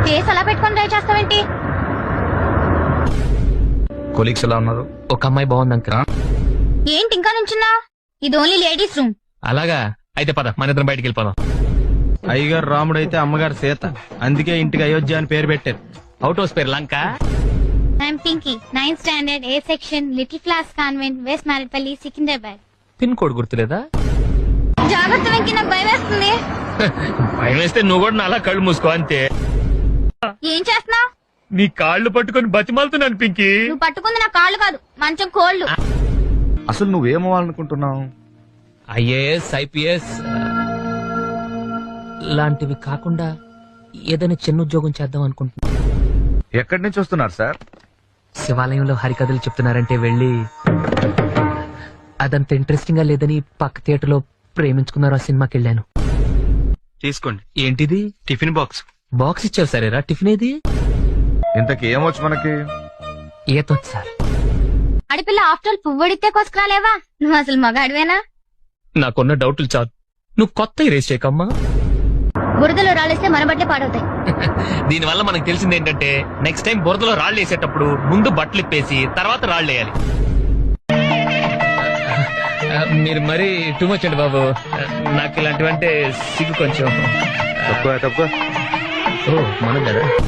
Face అలా పెట్టుకొని try చేస్తావేంటి? Colleagues ఎలా ఉన్నారు? ఒక అమ్మాయి బాగుంది అంకుల్. ఏంటి ఇంకా నుంచున్నా? ఇది ఓన్లీ లేడీస్ రూమ్. అలాగా అయితే పద మన ఇద్దరం బయటికి వెళ్ళిపోదాం. అయ్యగారు రాముడు అయితే అమ్మగారు సీత, అందుకే ఇంటికి అయోధ్య అని పేరు పెట్టారు. అవుట్ హౌస్ పేరు Lanka. I'm Pinky, 9th standard, A section, little class convent, west Marredpally, Secunderabad. Pin code గుర్తులేదా? జాగ్రత్త వెంకీ, నాకు భయం వేస్తుంది. భయం వేస్తే నువ్వు కూడా అలా కళ్ళు మూసుకో అంతే. ఏం చేస్తున్నావు? నీ కాళ్ళు పట్టుకొని బతిమాలుతున్నాను పింకీ. నువ్వు పట్టుకుంది నా కాళ్ళు కాదు, మంచం కోళ్ళు. అసలు నువ్వేమవ్వాలనుకుంటున్నావు? ఐఏఎస్, ఐపీఎస్ లాంటివి కాకుండా ఏదైనా చిన్న ఉద్యోగం చేద్దాం అనుకుంటున్నా. ఎక్కడి నుంచి వస్తున్నారు సార్? శివాలయంలో హరికథలు చెప్తున్నారంటే వెళ్ళి అదంత ఇంట్రెస్టింగ్ గా లేదని పక్క థియేటర్ లో ప్రేమించుకున్నారు ఆ సినిమాకి వెళ్ళాను. తీసుకోండి. ఏంటిది? Tiffin box. బాక్స్ ఇచ్చావు సరేరా, టిఫిన్ ఏది? ఇంతకీ ఏమొచ్చు మనకి? ఏతొచ్చు సార్. ఆడపిల్ల ఆఫ్టర్ ఆల్ పువ్వడితే కోసుకురాలేవా? నువ్వు అసలు మగాడివేనా? నాకున్న డౌట్లు చాలు, నువ్వు కొత్త రేస్ చేయకమ్మా. బురదలో రాలేస్తే మన బట్టే పాడవుతాయి. దీనివల్ల మనకు తెలిసింది ఏంటంటే నెక్స్ట్ టైం బురదలో రాళ్ళు వేసేటప్పుడు ముందు బట్టలు ఇప్పేసి తర్వాత రాళ్ళు వేయాలి. మీరు మరీ టూ మచ్ అండి బాబు, నాకు ఇలాంటివంటే సిగ్గు కొంచెం. తక్కువ ఓ మనం కదా.